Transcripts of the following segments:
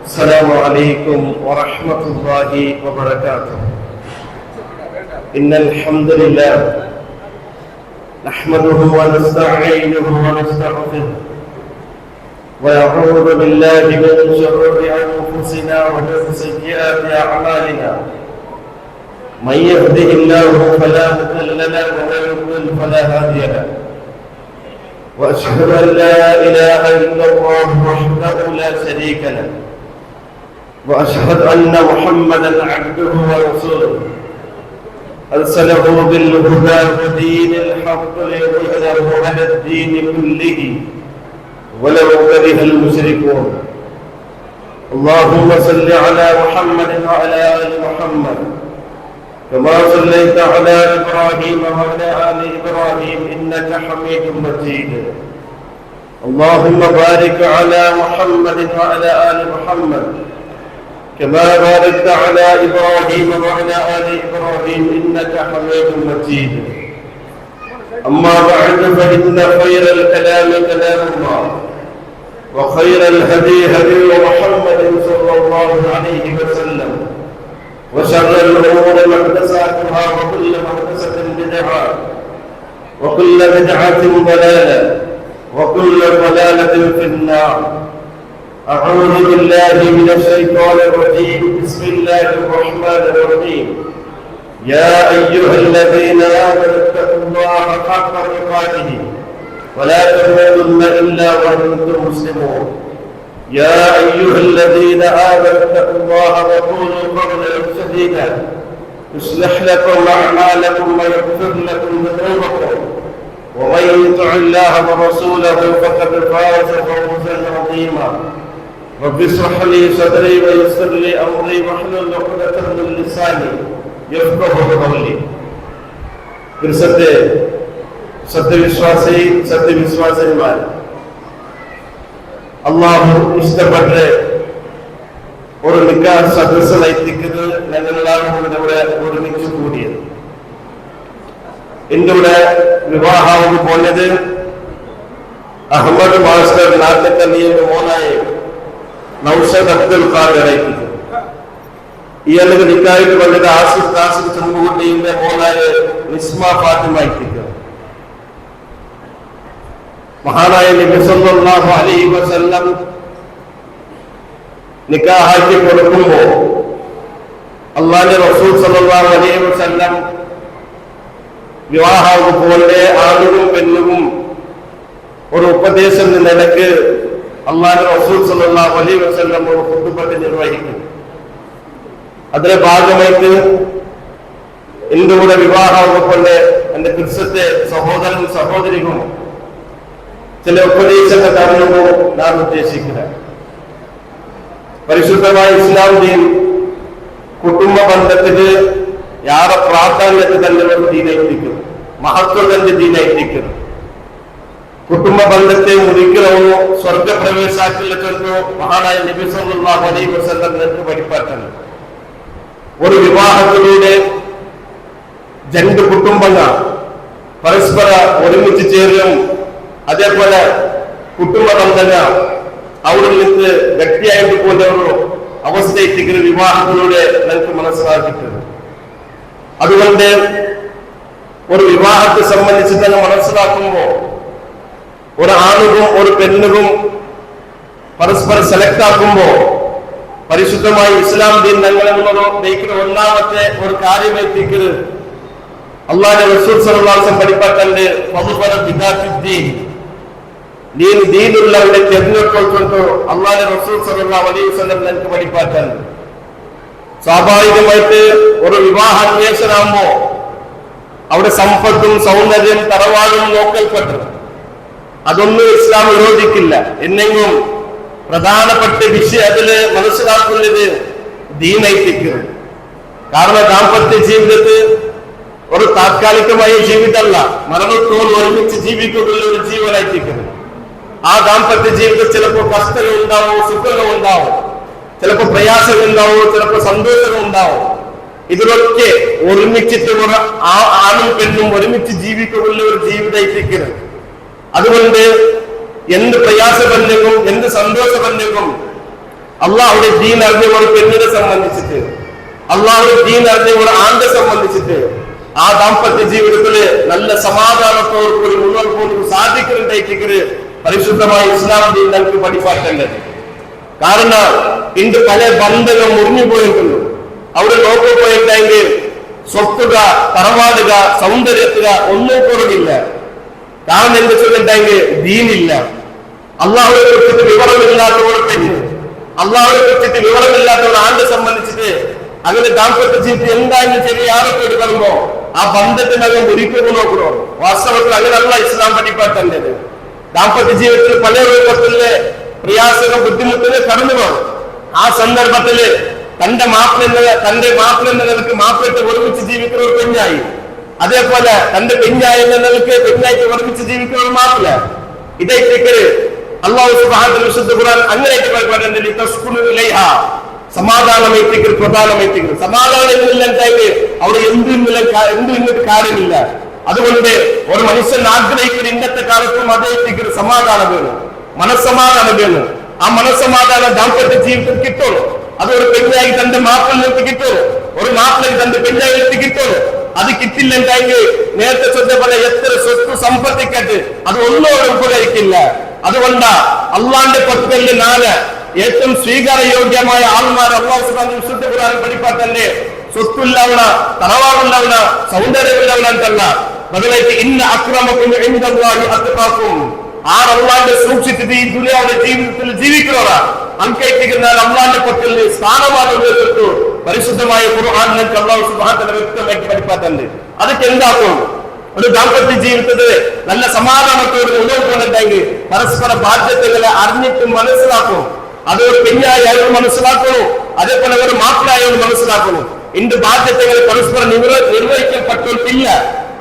السلام عليكم ورحمة الله وبركاته. إن الحمد لله نحمده ونستعينه ونستغفره ونعوذ بالله من شرور أنفسنا ومن سيئات أعمالنا. من يهده الله فلا مضل له ومن يضلل فلا هادي له. وأشهد أن لا إله إلا الله وحده لا شريك له. وأشهد أن محمدا عبده ورسوله أرسله بالهدى ودين الحق ليظهره على الدين كله ولو كره المشركون. اللهم صل على محمد وعلى آل محمد كما صليت على إبراهيم وعلى آل إبراهيم إنك حميد مجيد. اللهم بارك على محمد وعلى آل محمد كما باركت على إبراهيم وعلى آل إبراهيم إنك حميد مجيد. أما بعد فإن خير الكلام كلام الله وخير الهدي هدي محمد صلى الله عليه وسلم وشر الأمور محدثاتها وكل محدثة بدعة وكل بدعة ضلالة وكل ضلالة في النار. أعوذ بالله من الشيطان الرجيم. بسم الله الرحمن الرحيم. يا أيها الذين آمنوا اتقوا الله حق تقاته ولا تموتن إلا وأنتم مسلمون. يا أيها الذين آمنوا اتقوا الله وقولوا قولا سديدا يصلح لكم أعمالكم ويغفر لكم ذنوبكم ومن يطع الله ورسوله فقد فاز فوزا عظيما. رب اشرح لي صدري ويسر لي أمري واحلل عقدة من لساني يفقهوا قولي. സത്യവിശ്വാസിമാർ അള്ളാഹു ഇഷ്ടപ്പെട്ട ഒരു നിക്കാഹ് സദസ്സ് നയിക്കുന്നത് ഞങ്ങളെല്ലാവരും ഇവിടെ ഒരുമിച്ച് കൂടിയത്. എന്റെ ഇവിടെ വിവാഹം പോയത് അഹമ്മദ് മാസ്റ്റർ നാട്ടിക്കല്ലിയുടെ മോനായ നൗഷദ് അബ്ദുൽ ഖാദറായിരിക്കും. ഇയാൾക്ക് നിക്കായിട്ട് വന്നത് ആസിഫ് കാസിം ചെമ്പുകുട്ടിയുടെ മോനായ നിസ്മ ഫാത്തിമായിരിക്കും. മഹാനായ നബി സല്ലല്ലാഹു അലൈഹി വസല്ലം നിക്കാഹാക്കി കൊടുക്കുമ്പോൾ അല്ലാഹുവിന്റെ റസൂൽ സല്ലല്ലാഹു അലൈഹി വസല്ലം വിവാഹവുപോലെ ആണും പെണ്ണും ഒരു ഉപദേശം നിലക്ക് അല്ലാഹുവിന്റെ റസൂൽ സല്ലല്ലാഹു അലൈഹി വസല്ലം ഒരു ഖുതുബത്ത് നിർവഹിക്കും. അതിന്റെ ഭാഗമായിട്ട് എന്റെ കൂടെ വിവാഹവുപോലെ എന്റെ ക്രിസ്ത്യത്തെ സഹോദരൻ സഹോദരികളും ചില ഉപദേശങ്ങൾ തരണമോ ഞാൻ ഉദ്ദേശിക്കുന്നത്. പരിശുദ്ധമായ ഇസ്ലാം ദീൻ കുടുംബ ബന്ധത്തിന് യാറെ പ്രാധാന്യത്തെ തന്നെ ദീനായിരിക്കുന്നു, മഹത്വം തന്നെ ദീനായിരിക്കുന്നു. കുടുംബ ബന്ധത്തെ ഒരിക്കലോ സ്വർഗപ്രവേശാക്കില്ലോ മഹാനായ നബി സല്ലല്ലാഹു അലൈഹി വസല്ലം നമുക്ക് പഠിപ്പാക്കണം. ഒരു വിവാഹത്തിലൂടെ രണ്ട് കുടുംബങ്ങൾ പരസ്പര ഒരുമിച്ച് ചേരും. അതേപോലെ കുടുംബ ബന്ധങ്ങൾ അവിടെ നിന്ന് വ്യക്തിയായിട്ട് പോലെ ഒരു അവസ്ഥയെത്തിക്കുന്ന വിവാഹത്തിലൂടെ നമുക്ക് മനസ്സിലാക്കിയിട്ടുണ്ട്. അതുകൊണ്ട് ഒരു വിവാഹത്തെ സംബന്ധിച്ച് തന്നെ മനസ്സിലാക്കുമ്പോൾ ഒരു ആണും ഒരു പെണ്ണും പരസ്പരം സെലക്ട് ആക്കുമ്പോൾ പരിശുദ്ധമായ ഇസ്ലാം ദീൻ ഞങ്ങളെന്നുള്ളതോ ദൈക്കുന്ന ഒന്നാമത്തെ ഒരു കാര്യമെത്തിക്കുന്നത് അല്ലാഹുവിന്റെ റസൂൽ സല്ലല്ലാഹു അലൈഹി വസല്ലം പഠിപ്പാക്കന്റെ ഫദ്ല ബിദാത്തുദ്ദീൻ നീನು ദീനുള്ളവരെ തിരഞ്ഞെടുക്കൊണ്ടോ അല്ലാഹുവിന്റെ റസൂൽ സല്ലല്ലാഹു അലൈഹി വസല്ലം ഞങ്ങൾക്ക് പഠിപ്പാക്കാൻ. സ്വാഭാവികമായിട്ട് ഒരു വിവാഹാന്വേഷണമാകുമ്പോ അവിടെ സമ്പത്തും സൗന്ദര്യം തറവാടും നോക്കൽപ്പെട്ടു. അതൊന്നും ഇസ്ലാം വിരോധിക്കില്ല. എന്നെങ്കിലും പ്രധാനപ്പെട്ട വിഷയം അതില് മനസ്സിലാക്കുന്നത് ദീനൈത്തിക്കുന്നു. കാരണം ദാമ്പത്യ ജീവിതത്തിൽ ഒരു താത്കാലികമായ ജീവിതമല്ല, മരണത്തോട് ഒരുമിച്ച് ജീവിക്കുന്ന ഒരു ജീവനായിട്ടിരിക്കുന്നു. ആ ദാമ്പത്യ ജീവിതത്തിൽ ചിലപ്പോൾ കഷ്ടങ്ങൾ ഉണ്ടാവും, സുഖങ്ങൾ ഉണ്ടാവും, ചിലപ്പോൾ പ്രയാസങ്ങൾ ഉണ്ടാവും, ചിലപ്പോൾ സന്തോഷങ്ങൾ ഉണ്ടാവും. ഇതിലൊക്കെ ഒരുമിച്ചിട്ട് ആണും പെണ്ണും ഒരുമിച്ച് ജീവിക്കുന്ന ഒരു ജീവിതമായിട്ടിരിക്കുന്നു. അതുകൊണ്ട് എന്ത് പ്രയാസ ബന്ധവും എന്ത് സന്തോഷ ബന്ധവും അള്ളാഹുടെ ദീൻ അറിഞ്ഞ ഒരു പെണ്ണിനെ സംബന്ധിച്ചിട്ട്, അള്ളാഹുടെ ദീൻ അറിഞ്ഞ ഒരു ആണ്ടെ സംബന്ധിച്ചിട്ട് ആ ദാമ്പത്യ ജീവിതത്തില് നല്ല സമാധാനത്തോടു കൂടി മുന്നോട്ട് പോകുന്നത് സാധിക്കുന്നുണ്ടായിട്ട് പരിശുദ്ധമായ ഇസ്ലാം ദീൻ നമുക്ക് പഠിപ്പാക്കേണ്ടത്. കാരണം ഇന്ന് പല ബന്ധങ്ങൾ മുറിഞ്ഞു പോയിട്ടുണ്ട്. അവിടെ നോക്കിപ്പോയിട്ടുണ്ടെങ്കിൽ സ്വത്തുക, തറവാടുക, സൗന്ദര്യത്തുക ഒന്നും കുറവില്ല. കാരണം എന്ത് വെച്ചിട്ടുണ്ടെങ്കിൽ ദീനില്ല. അള്ളാഹുവിനെ കുറിച്ചിട്ട് വിവരമില്ലാത്ത ഒരു പെണ്ണ്, അള്ളാഹുവിനെ കുറിച്ചിട്ട് വിവരമില്ലാത്ത ഒരു ആണ്ടെ സംബന്ധിച്ചിട്ട് അങ്ങനെ ദാമ്പത്യ ജീവിതത്തിൽ എന്തായാലും ചെറിയ ആരൊക്കെ എടുക്കുമ്പോ ആ ബന്ധത്തിനകം ഒരിക്കലും നോക്കണോ. വാസ്തവത്തിൽ അങ്ങനെയല്ല ഇസ്ലാം പഠിപ്പാക്കേണ്ടത്. ദാമ്പത്യ ജീവിതത്തിൽ പല രൂപത്തിലെ പ്രയാസങ്ങൾ, ബുദ്ധിമുട്ടുകൾ കടന്നു പോകും. ആ സന്ദർഭത്തില് തന്റെ മാപ്പിളെന്ന നിലക്ക് മാപ്പിളിട്ട് ഒരുമിച്ച് ജീവിക്കുന്ന ഒരു പെഞ്ഞായി, അതേപോലെ തന്റെ പെഞ്ഞായി എന്ന നിലക്ക് പെഞ്ഞായിട്ട് ഒരുമിച്ച് ജീവിക്കുന്ന ഒരു മാപ്പിള, ഇതേക്ക് അള്ളാഹു സുബ്ഹാനഹു വിശുദ്ധ ഖുർആൻ അങ്ങനെയൊക്കെ പറയുന്നുണ്ട്. സമാധാനമേറ്റിക്കൽ പ്രധാനമേറ്റിക്കൽ സമാധാനമില്ലെങ്കിൽ അവിടെ എന്തും കാര്യമില്ല. അതുകൊണ്ട് ഒരു മനുഷ്യൻ ആഗ്രഹിക്കുന്ന ഇന്നത്തെ കാലത്തും അതേറ്റിക്കൽ സമാധാനം വേണം, മനസ്സമാധാനം വേണം. ആ മനസ്സമാധാനം ദാമ്പത്യ ജീവിതത്തിൽ കിട്ടുള്ളൂ. അത് ഒരു പെണ്ണായി തന്റെ മാപ്പിളിലേക്ക് കിട്ടുള്ളൂ, ഒരു മാപ്പിളേക്ക് തന്റെ പെണ്ണായിലേക്ക് കിട്ടുള്ളൂ. അത് കിട്ടില്ലെങ്കിൽ നേരത്തെ ശ്രദ്ധ പോലെ എത്ര സ്വത്ത് സമ്പത്തിക്കട്ട് അത് ഒന്നും ഉപകരിക്കില്ല. അതുകൊണ്ടാ അള്ളാന്റെ പക്കലില് 4 ഏറ്റവും സ്വീകാരയോഗ്യമായ ആൾമാർ അള്ളാഹു സുബ്ഹാനഹു വിശുദ്ധ ഖുർആനിൽ പഠിപ്പാക്കല്ലേ. സ്വത്തുള്ളവന, തറവാടുള്ളവന, സൗന്ദര്യമുള്ളവന എന്നല്ല, ബദലായിട്ട് ഇന്ന അക്രമക്കും ഇൻദല്ലാഹി അത്ഖാക്കും. അള്ളാന്റെ സൂക്ഷിച്ചിട്ട് ഈ ദുനിയാവിന്റെ ജീവിതത്തിൽ ജീവിക്കുന്നവരാ അങ്കൈപ്പിക്കുന്നാൽ അള്ളാന്റെ പക്കലിൽ സ്ഥാനമാനം പരിശുദ്ധമായ ഖുർആനിലേക്ക് അള്ളാഹു സുബ്ഹാനഹു വ തആല വ്യക്തമാക്കി പഠിപ്പാക്കുന്നുണ്ട്. അതൊക്കെ എന്താക്കും? ഒരു ദാമ്പത്യ ജീവിതത്തില് നല്ല സമാധാനത്തോട് മുന്നോട്ട് കൊണ്ടുണ്ടെങ്കിൽ പരസ്പര ബാധ്യതകളെ അറിഞ്ഞിട്ട് മനസ്സിലാക്കും. അത് ഒരു പെണ്ണായി അയാൾ മനസ്സിലാക്കണു, അതേപോലെ ഒരു മാപ്പിളായോട് മനസ്സിലാക്കണു. ഇന്റെ ബാധ്യതകൾ പരസ്പരം നിർവഹിക്കപ്പെട്ടിട്ടില്ല.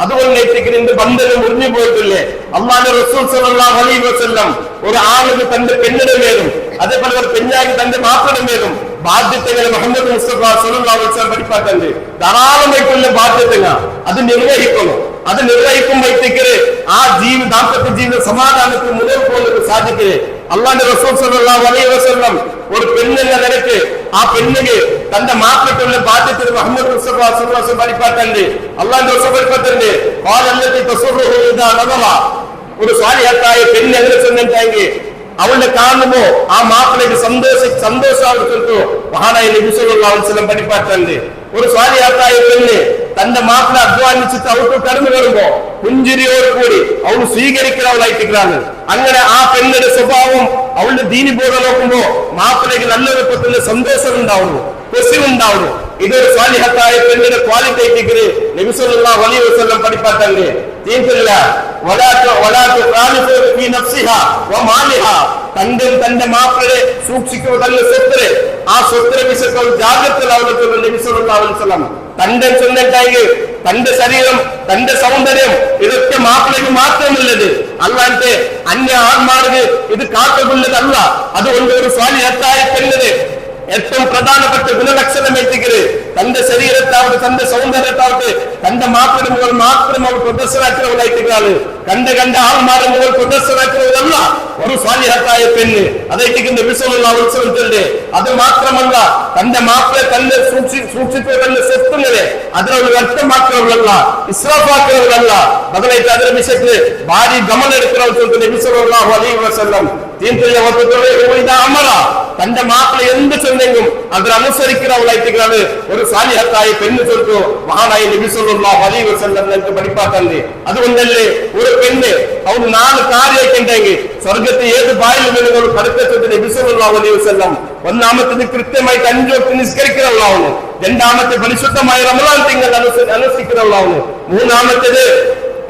അതുകൊണ്ട് ഇന്റെ ബന്ധനം മുറിഞ്ഞു പോയിട്ടില്ലേ. അല്ലാഹുവിന്റെ റസൂൽ സ്വല്ലല്ലാഹു അലൈഹി വസല്ലം ഒരു ആളിന് തന്റെ പെണ്ണിന്റെ മേലും അതേപോലെ ഒരു പെണ്ണായി തന്റെ മാപ്പിളുടെ മേലും ബാധ്യതകൾ മുഹമ്മദ് മുസ്തഫ സ്വല്ലല്ലാഹു അലൈഹി വസല്ലം പഠിപ്പാക്കുന്നുണ്ട്. ധാരാളമായിട്ടുള്ള ബാധ്യതകൾ അത് നിർവഹിക്കണം. അത് നിർവഹിക്കുമ്പോഴത്തേക്ക് ആ ദാമ്പത്യ ജീവിത സമാധാനത്തിൽ മുന്നോട്ട് പോകുന്നത് സാധിക്കേ. അള്ളാന്റെ റസൂൽ സ്വല്ലല്ലാഹു അലൈഹി വസല്ലം ഒരു പെണ്ണെന്ന നിലയ്ക്ക് ആ പെണ്ണിന് തന്റെ മാപ്പിട്ടുള്ള ബാധ്യത മുഹമ്മദ് മുസ്തഫ സ്വല്ലല്ലാഹു അലൈഹി വസല്ലം പഠിപ്പാക്കുന്നുണ്ട്. അള്ളാന്റെ റസൂൽ പഠിപ്പാക്കുന്നുണ്ട്, ഒരു സ്വാലിഹത്തായ പെണ്ണ് എങ്ങനെ ചെന്നിട്ടെങ്കിൽ അവളെ കാണുമ്പോ ആ മാപ്പിളേക്ക് സന്തോഷാവുന്നു. മഹാനായ നബി സല്ലല്ലാഹു അലൈഹി വസല്ലം പഠിപ്പാക്കുന്നുണ്ട്, ഒരു സ്വാലിഹത്തായ പെണ്ണ് തന്റെ മാപ്പിള അധ്വാനിച്ചിട്ട് അവൾക്ക് കടന്നു വരുമ്പോ പുഞ്ചിരിയോട് കൂടി അവൾ സ്വീകരിക്കുന്നവളായിട്ടിരിക്കുകയാണ്. അങ്ങനെ ആ പെണ്ണിന്റെ സ്വഭാവം അവളുടെ ദീനിബോധം നോക്കുമ്പോ മാപ്പിളേക്ക് നല്ല രൂപത്തിൽ സന്തോഷം ഉണ്ടാവുന്നു, പൊസിവുണ്ടാവുന്നു. ഇതൊരു സ്വാലിഹത്തായ പെണ്ണിന്റെ ക്വാളിറ്റി നബി സല്ലല്ലാഹു അലൈഹി വസല്ലം പഠിപ്പാക്കല്ലേ. തന്റെ മാപ്പിളെ സൂക്ഷിക്കുക, തന്റെ സ്വത്തില് ആ സ്വത്തിനെ വിഷയത്തിൽ ജാഗ്രതയിലാവുന്ന നബി സല്ലല്ലാഹു അലൈഹി വസല്ലം തന്റെ ചെന്നിട്ടെങ്കിൽ തന്റെ ശരീരം, തന്റെ സൗന്ദര്യം ഇതൊക്കെ മാപ്പിളയ്ക്ക് മാത്രമുള്ളത്, അല്ലാണ്ട് അന്യ ആൺമാർക്ക് ഇത് കാട്ടുകൊള്ളതല്ല. അതുകൊണ്ട് ഒരു സ്വാലിഹത്തായ പെണ്ണിന് ഏറ്റവും പ്രധാനപ്പെട്ട ഗുണലക്ഷണം എത്തിക്കരുത് തന്റെ ശരീരത്താവട്ടെ, തന്റെ സൗന്ദര്യത്താവട്ടെ, തന്റെ മാപ്പിള മുകൾ മാത്രം അവർ പ്രദർശനാക്കുന്നവരായിട്ടാണ്. കണ്ട ആൾമാരുടെ മുകൾ പ്രദർശനാക്കുന്നതല്ല ഒരു സ്വാലിഹത്തായ പെണ്ണ്. അതായിരിക്കും നബി സല്ലല്ലാഹു അലൈഹി വസല്ലം. അത് മാത്രമല്ല തന്റെ മാപ്പിളെ തന്നെ സൂക്ഷിച്ചു തന്നെ സ്വത്തുങ്ങളെ അതിനുള്ള വ്യക്തമാക്കുന്നവരല്ല, ഇസ്രാഫാക്കുന്നവരല്ല. ബദലായിട്ട് അതിന്റെ വിഷയത്തില് ഭാര്യ ഗമനെടുക്കുന്നവർക്ക് നബി സല്ലല്ലാഹു അലൈഹി വസല്ലം തന്റെ മാപ്പിള എന്ത് ചെന്നെങ്കിലും അതിനനുസരിക്കുന്നവളായിട്ടാണ് ഒരു സാലിഹത്തായ പെണ്ണ് ചെറുത്തു മഹാനായ നബി സല്ലല്ലാഹു അലൈഹി വസല്ലം നമുക്ക് പഠിപ്പാക്കണ്ടേ. അതുകൊണ്ടല്ലേ ഒരു പെണ്ണ് അവൾ 4 കാര്യമൊക്കെയുണ്ടെങ്കിൽ സ്വർഗത്തെ ഏത് ബായിൽ വീണുകളും പഠിപ്പിച്ചിട്ട് നബി സല്ലല്ലാഹു അലൈഹി വസല്ലം ഒന്നാമത്തേത് കൃത്യമായിട്ട് 5 വക്ത് നിസ്കരിക്കുന്നവളാവുന്നു, രണ്ടാമത്തെ പരിശുദ്ധമായ റമളാൻ തിങ്കൾ അനുസരിക്കുന്നവളാവുന്നു, മൂന്നാമത്തേത്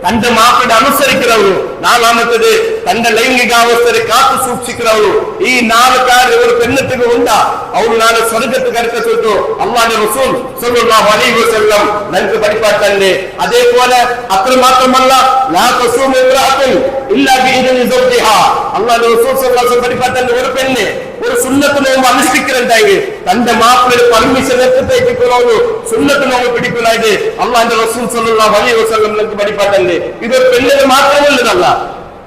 തന്റെ മാപ്പിള അനുസരിക്കുന്നവളു, നാലാമത്തേത് തന്റെ ലൈംഗികാവസ്ഥയെ കാത്തു സൂക്ഷിക്കുന്നവളു. ഈ 4 കാര്യം ഒരു പെണ്ണത്തിന് ഉണ്ടാ അവൾ 4 സ്വർഗത്ത് കരുത്തു അല്ലാഹുവിന്റെ റസൂൽ സ്വല്ലല്ലാഹു അലൈഹി വസല്ലം നമുക്ക് പഠിപ്പാക്കണ്ടേ. അതേപോലെ അത്രമാത്രമല്ല അല്ലാഹുവിന്റെ റസൂൽ സ്വല്ലല്ലാഹു അലൈഹി വസല്ലം പഠിപ്പാക്കണ്ടേ ഒരു പെണ്ണ് ഒരു സുന്നത്ത് നോമ്പ് അനുഷ്ഠിക്കുന്നുണ്ടെങ്കിൽ തന്റെ മാപ്പിള പെർമിഷൻ എത്തിക്കുന്നു സുന്നത്ത് നോമ്പ് പിടിക്കുന്നതായിട്ട് അല്ലാഹുവിന്റെ റസൂൽ സ്വല്ലല്ലാഹു അലൈഹി വസല്ലം നമുക്ക് പഠിപ്പാക്കണ്ടേ. ഇതൊരു പെണ്ണിന് മാത്രമുള്ളതല്ല,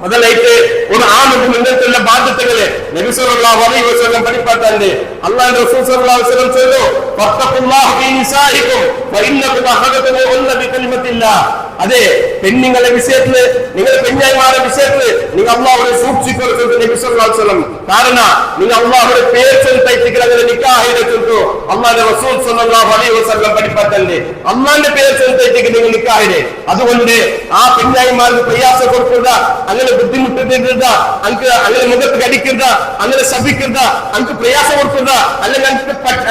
ಮೊದಲೈತೆ ಒಂದು ಆಮದು ನಿನ್ನಂತೆಲ್ಲ ಬಾಧ್ಯತೆಗಳೇ ನಬಿ ಸಲ್ಲಲ್ಲಾಹು ಅಲೈಹಿ ವಸಲ್ಲಂ படிப்பாட்டாண்டு அல்லாஹ் ரசூல் ஸல்லல்லாஹு அலைஹி வஸல்லம் சொல்லுது ஃபத்தகுல்லாஹ ஃபீ நிசாஇக்கும் ஃபஇன்னகும் அஹதது வல்ல பிகலிமத்தில்லாஹ் அதே பெண்ணிங்கள விஷயத்துல நீங்க பெண்ணியமான விஷயத்துல நீங்க அல்லாஹ்வுடைய சூழ்ச்சிகளை சொல்றது நபி ஸல்லல்லாஹு அலைஹி வஸல்லம் காரணம் நீங்க அல்லாஹ்வுடைய பேர் சொல்லி தைக்கிறீங்க நிக்காஹ் இருக்கு அல்லாஹ் ரசூல் ஸல்லல்லாஹு அலைஹி வஸல்லம் படிப்பாட்டாண்டு அல்லாஹ்வுடைய பேர் சொல்லி தைக்கிறீங்க நிக்காஹ் അതുകൊണ്ട് ആ പെണ്ണായിമാർക്ക് പ്രയാസം കൊടുക്കുക അങ്ങനെ ബുദ്ധിമുട്ടുക അങ്ങനെ മുഖത്ത് കടിക്കുക അങ്ങനെ ശപിക്കുക അങ്ങ് പ്രയാസം കൊടുക്കുക അല്ലെങ്കിൽ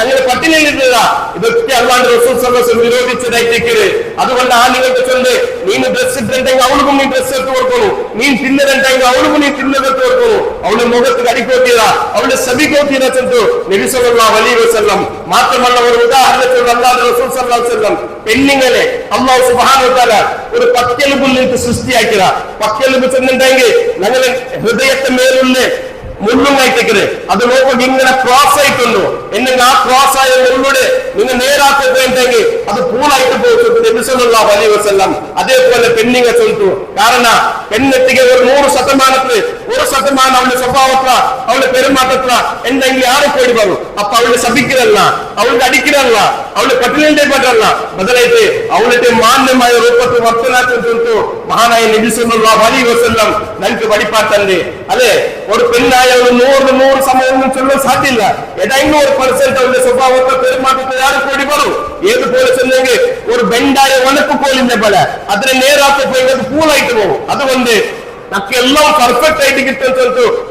അങ്ങനെ പട്ടിണിയിലിടുക ഇതൊക്കെ അല്ലാഹുവിന്റെ റസൂൽ സല്ലല്ലാഹു അലൈഹി വസല്ലം വിരോധിച്ചതായിട്ടേക്കരുത് അതുകൊണ്ട് ആ നിങ്ങൾക്ക് ചൊല്ല് നീ ഡ്രസ് ഇട്ടിട്ടുണ്ടെങ്കിൽ അവൾക്കും നീ ഡ്രസ് എടുത്ത് കൊടുക്കുന്നു നീ തിന്നതുണ്ടെങ്കിൽ അവൾക്കും നീ തിന്നതെടുത്ത് കൊടുക്കുന്നു അവളുടെ മുഖത്ത് കടിക്കോത്തീര അവളുടെ ശപിക്കോത്തീര ചെന്നു നബി സല്ലല്ലാഹു അലൈഹി വസല്ലം മാത്രമല്ല ഒരു ഉദാഹരണത്തിൽ അല്ലാഹുവിന്റെ റസൂൽ സല്ലല്ലാഹു അലൈഹി വസല്ലം പെണ്ണുങ്ങളെ അല്ലാഹു സുബ്ഹാനഹു വ തആല ഒരു പക്കെലുബിൽ സൃഷ്ടിയാക്കിയ പക്കെലുബ് ചെന്നുണ്ടെങ്കിൽ ഞങ്ങളെ ഹൃദയത്തെ മേലുള്ള മുള്ളുങ്ങായിട്ടേക്കത് അത് നോക്കുമ്പോൾ ഇങ്ങനെ ക്രോസ് ആയിട്ടുണ്ടോ എന്നെങ്കിൽ ആ ക്രോസ് ആയ മുള്ളുടെ നിങ്ങൾ നേരാക്കുന്നുണ്ടെങ്കിൽ അത് പൂളായിട്ട് പോകും നബി സല്ലല്ലാഹു അലൈഹി വസല്ലം അതേപോലെ പെണ്ണിങ്ങ ചൊല്ലിട്ടു കാരണം പെണ്ണെത്തിക്ക് ഒരു 100% 1% അവളുടെ സ്വഭാവത്തില അവളുടെ പെരുമാറ്റത്തില എന്തെങ്കിലും ആരെ പോയി പറയും അപ്പൊ അവളുടെ ശപിക്കലല്ല അവളുടെ അടിക്കലല്ല അവളുടെ പട്ടിണിന്റെ പറ്റല്ല ബദലായിട്ട് അവളുടെ മാന്യമായ രൂപത്തിൽ വർത്തനാക്കം ചൊല്ലിട്ടു മഹാനായ നബി സല്ലല്ലാഹു അലൈഹി വസല്ലം നമുക്ക് വഴിപാട്ടല്ലേ അതെ ഒരു പെണ്ണായ 100 സമയം ചൊല്ലാൻ സാധ്യമില്ല ഏതായാലും 1% അവരുടെ സ്വഭാവത്തെ പെരുമാറ്റത്തെ ആരും കൂടി പറയും ഏതുപോലെ ചെന്നെങ്കിൽ ഒരു ബെൻഡായ ഉണക്ക് പോലിന്റെ പോലെ അതിനെ നേരാക്കി പോയി അത് പൂളായിട്ട് പോകും അതുകൊണ്ട് നമുക്ക് എല്ലാം പെർഫെക്റ്റ് ആയിട്ട് കിട്ടും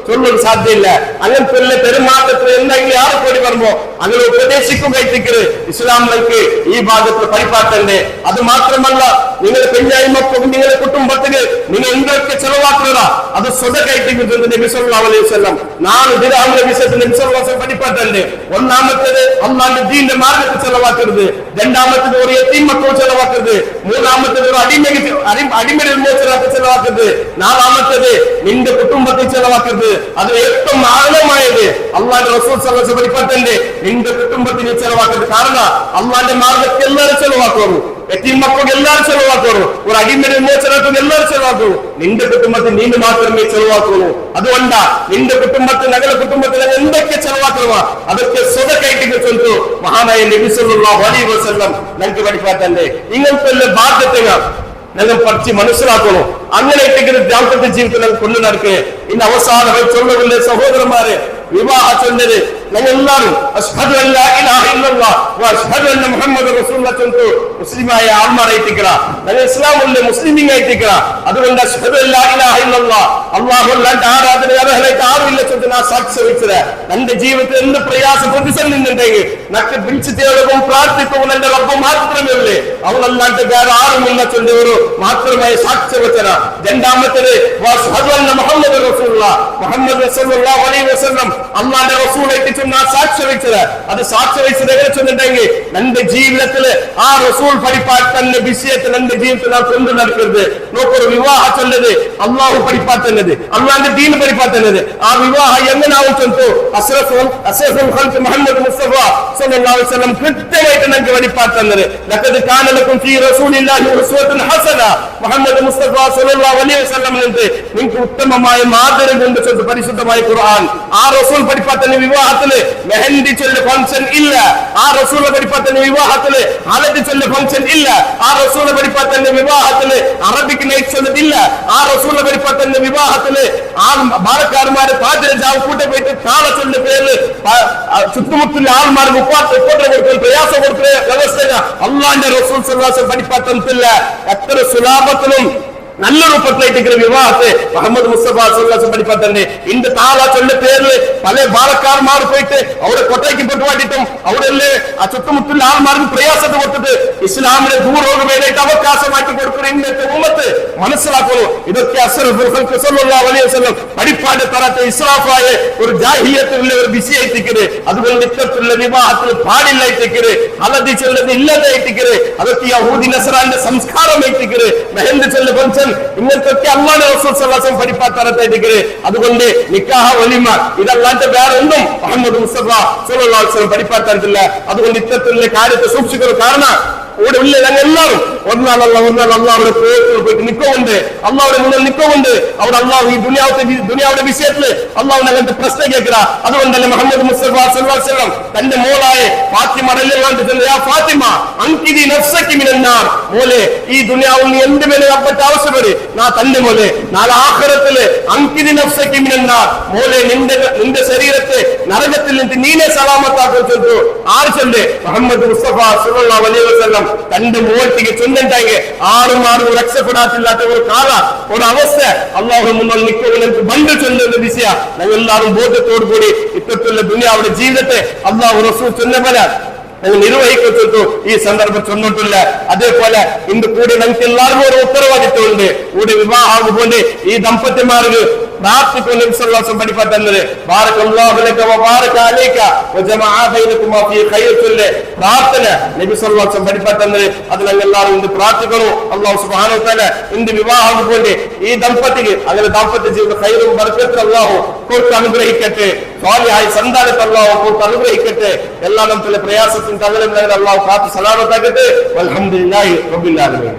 ചൊല്ലാൻ സാധ്യമില്ല അങ്ങനത്തെ പെരുമാറ്റത്തിൽ എന്തെങ്കിലും ആറ് കോടി വരുമ്പോ അങ്ങനെ ഉപദേശിക്കുകയായിട്ടിക്കരുത് ഇസ്ലാം നമുക്ക് ഈ ഭാഗത്ത് പരിപാട്ടണ്ടേ അത് മാത്രമല്ല നിങ്ങളുടെ പെഞ്ഞായ്മക്കും നിങ്ങളുടെ കുടുംബത്തിന് നിങ്ങൾ എന്തൊക്കെ ചെലവാക്കുക അത് സ്വതക്കായിട്ടിരിക്കുന്നത് നബി സല്ലല്ലാഹു അലൈഹി വസല്ലം 4 ദിർഹമിന്റെ വിഷയത്തിൽ നബി സല്ലല്ലാഹു അലൈഹി വസല്ലം പഠിപ്പാട്ടണ്ടേ ഒന്നാമത്തേത് അല്ലാഹുവിന്റെ ദീനിന്റെ മാർഗ്ഗത്തിൽ ചെലവാക്കരുത് രണ്ടാമത്തേത് ഒരു യതീം മക്കൾ ചെലവാക്കരുത് മൂന്നാമത്തേത് ഒരു അടിമയുടെ മോചനത്തിൽ ചെലവാക്കരുത് നാലാമത്തേത് നിന്റെ കുടുംബത്തിൽ ചെലവാക്കരുത് അത് ഏറ്റവും ആഴമായത് അല്ലാഹുവിന്റെ റസൂൽ സല്ലല്ലാഹു അലൈഹി വസല്ലം പഠിപ്പാട്ടണ്ടേ നിന്റെ കുടുംബത്തിന് ചെലവാക്കരുത് കാരണം അല്ലാഹുവിന്റെ മാർഗ്ഗത്തിൽ എല്ലാവരും ചെലവാക്കുന്നു യതീം മക്കൾക്ക് എല്ലാവരും ചെലവാക്കുന്നു ഒരു അടിമയുടെ മോചനത്തിന് എല്ലാവരും ചെലവാക്കുന്നു നിന്റെ കുടുംബത്തിൽ നീ മാത്രമേ ചെലവാക്കുള്ളൂ അതുകൊണ്ടാ നിന്റെ കുടുംബത്തിൽ ഞങ്ങളുടെ കുടുംബത്തിൽ എന്തൊക്കെ ചെലവാക്കുക അതൊക്കെ സ്വതക്കായിട്ട് ചൊല്ലു മഹാനായ നബി സല്ലല്ലാഹു അലൈഹി വസല്ലം ഞങ്ങൾക്ക് പഠിപ്പാട്ടണ്ടേ ഇങ്ങനത്തെ ബാധ്യതകൾ ഞങ്ങൾ പഠിച്ച് മനസ്സിലാക്കണം അങ്ങനെ ദാമ്പത്യ ജീവിതത്തിൽ ഞങ്ങൾ കൊണ്ടു നടക്കുക ഇന്ന് അവസാനം ചൊല്ലുകളിലെ സഹോദരന്മാരെ വിവാഹ ചൊല്ലത് ഞങ്ങൾ എല്ലാവരും അശ്ഹദു അല്ലാ ഇലാഹ ഇല്ലല്ലാഹ് വ അശ്ഹദു അന്ന മുഹമ്മദ് റസൂലുള്ളാഹ് ചൊല്ലു മുസ്ലിമായ ആൾമാരായിട്ടിക്കറ ഞങ്ങൾ ഇസ്ലാമിലെ മുസ്ലിമിങ് ആയിട്ടിക്കറ അതുകൊണ്ട് അശ്ഹദു അല്ലാ ഇലാഹ ഇല്ലല്ലാഹ് അല്ലാഹു അല്ലാണ്ട് ആരാധന അർഹനായിട്ട് ആരുമില്ല ചൊല്ലു ഞാൻ സാക്ഷി വഹിച്ചത് എന്റെ ജീവിതത്തിൽ എന്ത് പ്രയാസ പ്രതിസന്ധി ഉണ്ടെങ്കിൽ നക്ക് പിടിച്ചു തേടുകയും പ്രാർത്ഥിക്കുകയും എന്റെ റബ്ബ് മാത്രമേ ഉള്ളേ അവളല്ലാണ്ട് വേറെ ആരുമില്ല ചൊല്ലിയവർ മാത്രമായി സാക്ഷി വെച്ചത് രണ്ടാമത്തേത് അശ്ഹദു അന്ന മുഹമ്മദ് റസൂലുള്ളാഹ് മുഹമ്മദ് സല്ലല്ലാഹു അലൈഹി വസല്ലം അല്ലാഹുവിന്റെ റസൂലായിട്ട് ചൊന്നാ സാക്ഷി വഹിച്ചത് അത് സാക്ഷി വഹിച്ചത് എങ്ങനെ ചൊല്ലുണ്ടെങ്കിൽ എന്റെ ജീവിതത്തില് ആ റസൂൽ പഠിപ്പാട്ടന്റെ വിഷയത്തിൽ എന്റെ ജീവിതത്തിൽ നാം കൊണ്ടു നടക്കരുത് നോക്കൊരു വിവാഹ ചൊല്ലത് അള്ളാഹു പഠിപ്പാട്ടുന്നത് അള്ളാഹിന്റെ ദീൻ പഠിപ്പാട്ടുന്നത് ആ വിവാഹം എങ്ങനെയാവും ചൊല്ലു അസ്റഫുൽ ഖൽഖ് മുഹമ്മദ് മുസ്തഫ സല്ലല്ലാഹു അലൈഹി വസല്ലം കൃത്യമായിട്ട് നമുക്ക് പഠിപ്പാട്ടുന്നത് ലഖദ് കാന ലക്കും ഫീ റസൂലില്ലാഹി ഉസ്വത്തുൻ ഹസന മുഹമ്മദ് മുസ്തഫ സല്ലല്ലാഹു അലൈഹി വസല്ലം നിങ്ങൾക്ക് ഉത്തമമായ മാതൃക കൊണ്ട് ചൊല്ലു പരിശുദ്ധമായ ഖുർആൻ ആ റസൂൽ പഠിപ്പാട്ടുന്ന വിവാഹത്തില് മെഹന്തി ചൊല്ല ഫംഗ്ഷൻ ഇല്ല ആ റസൂൽ പഠിപ്പാട്ടുന്ന വിവാഹത്തില് ഹലദ് ചൊല്ല ഫംഗ്ഷൻ ഇല്ല ആ റസൂൽ പഠിപ്പാട്ടുന്ന വിവാഹത്തില് അറബിക് നൈറ്റ് ചൊല്ലതില്ല ആ റസൂൽ പഠിപ്പാട്ടുന്ന വിവാഹത്തില് ആ ബാലക്കാരന്മാരെ പാചകം കൂട്ടി പോയിട്ട് കാള ചൊല്ല പേരില് ചുറ്റുമുട്ടുള്ള ആൾമാർക്ക് കൊടുക്കുന്ന പ്രയാസം കൊടുക്കുന്ന വ്യവസ്ഥ അള്ളാന്റെ റസൂൽ സല്ലല്ലാഹു അലൈഹി വസല്ലം പഠിപ്പാട്ടില്ല എത്ര സുലാഭത്തിലും நல்ல ரூபத்தில் விவாகத்தை முகமது முஸ்தபா சல்லல்லாஹு படிப்பாட்டே இந்த தாளா சொல்ல பேர்ல பல பாலக்காரமார் போயிட்டு அவரை கொட்டைக்கு போட்டு வாட்டிட்டும் அவரல்ல சுத்தமுத்துள்ள ஆள்மாருக்கு பிரயாசத்தை கொடுத்துட்டு இஸ்லாமிய தூரோக வேலைக்கு அவகாசமாக்கி கொடுக்கிற இந்த உம்மத்து മനസ്സിലാക്കുന്നു ഇതൊക്കെ അസ്റഫുൽ ഖൽഖ് സല്ലല്ലാഹു അലൈഹി വസല്ലം പഠിപ്പാട് തരത്തെ ഇസ്രാഫായ ഒരു ജാഹിലിയത്തുള്ള ഒരു വിഷയത്തിക്കര് അതുകൊണ്ട് ഇത്തരത്തിലുള്ള വിവാഹത്തിൽ പാടില്ലായിട്ടിക്കര് ഹലദി ചൊല്ലത് ഇല്ലാതായിട്ടിക്കര് അതൊക്കെ യഹൂദി നസ്രാന്റെ സംസ്കാരമായിട്ടിക്കര് മെഹന്തി ചൊല്ല ഫംഗ്ഷൻ ഇങ്ങനത്തെ അല്ലാഹുവിന്റെ റസൂൽ സല്ലല്ലാഹു അലൈഹി വസല്ലം പഠിപ്പാത്തരത്തായിട്ടിക്കര് അതുകൊണ്ട് നിക്കാഹ വലിമ ഇതല്ലാണ്ട് വേറെ ഒന്നും മുഹമ്മദ് മുസ്തഫ സല്ലല്ലാഹു അലൈഹി വസല്ലം പഠിപ്പാത്തരത്തില്ല അതുകൊണ്ട് ഇത്തരത്തിലുള്ള കാര്യത്തെ സൂക്ഷിക്കണം കാരണം ഇവിടെ ഉള്ള ഞങ്ങൾ എല്ലാവരും ഒരു നാൾ അള്ളാഹുടെ പോയിട്ട് നിൽക്കുന്നുണ്ട്, അള്ളാഹുടെ മുന്നിൽ നിൽക്കുന്നുണ്ട്. അവിടെ അള്ളാഹു ഈ ദുനിയാവുടെ വിഷയത്തില് അള്ളാഹുവിനെ അങ്ങനത്തെ പ്രശ്നം കേൾക്കുക. അതുകൊണ്ടല്ലേ മുഹമ്മദ് മുസ്തഫ സല്ലല്ലാഹു അലൈഹി വസല്ലം തന്റെ മോളായ ഫാത്തിമ ഫാത്തിമ അൻകിദി നഫ്സകി മിനന്നാർ, മോളെ ഈ ദുനിയാവിൽ നീ എന്റെ മേലെ അപ്പറ്റ ആവശ്യപ്പെട്, നാ തന്റെ മോലെ നാളെ ആഖിറത്തില് അൻകിദി നഫ്സകി മിനന്നാർ, മോലെ നിന്റെ ശരീരത്തെ നരകത്തിൽ നിന്ന് നീനെ സലാമത്താക്കാൻ ചൊല്ലു. ആര് ചൊല്ല്? മുഹമ്മദ് മുസ്തഫ സല്ലല്ലാഹു അലൈഹി വസല്ലം തന്റെ മോൾട്ടിക്ക് ചൊല്ലുണ്ടായി. ആരും രക്ഷപ്പെടാത്തില്ലാത്ത ഒരു കാല ഒരു അവസ്ഥ അള്ളാഹു മുന്നിൽ നിൽക്കുന്നതിന് ബന്ധു ചൊല്ലുന്ന വിഷയ ഞങ്ങൾ എല്ലാവരും ബോധത്തോടു കൂടി ഇത്തരത്തിലുള്ള ദുനിയാവുടെ ജീവിതത്തെ അള്ളാഹു റസൂൽ ചൊന്ന പോലെ നിർവഹിക്കപ്പെട്ടു ഈ സന്ദർഭം ചൊന്നിട്ടില്ല. അതേപോലെ ഇന്ന് കൂടി നമുക്ക് എല്ലാവർക്കും ഒരു ഉത്തരവാദിത്വമുണ്ട്. കൂടി വിവാഹമാകുമ്പോൾ ഈ ദമ്പതിമാർക്ക് പ്രാർത്ഥിക്കുന്ന പഠിപ്പറ്റുന്നത് പ്രാർത്ഥന നബി സല്ലല്ലാഹു അലൈഹി വസല്ലം പഠിപ്പറ്റുന്നത്. അത് ഞങ്ങൾ എല്ലാവരും ഇന്ന് പ്രാർത്ഥിക്കണു. അല്ലാഹു സുബ്ഹാനഹു വ തആല ഇന്ന് വിവാഹമാകുമ്പോൾ ഈ ദമ്പതിക്ക് അങ്ങനെ ദാമ്പത്യ ജീവിത ഖൈറും ബർക്കത്തും അല്ലാഹു കൊടുത്ത് അനുഗ്രഹിക്കട്ടെ. സ്വാലിഹായ സന്താനത്തെ അല്ലാഹു കൊടുത്ത് അനുഗ്രഹിക്കട്ടെ. എല്ലാ നമ്മുടെ പ്രയാസത്തിനും തകലും അല്ലാഹു കാത്തു സലാമത്താക്കട്ടെ. വൽഹംദുലില്ലാഹി റബ്ബിൽ ആലമീൻ.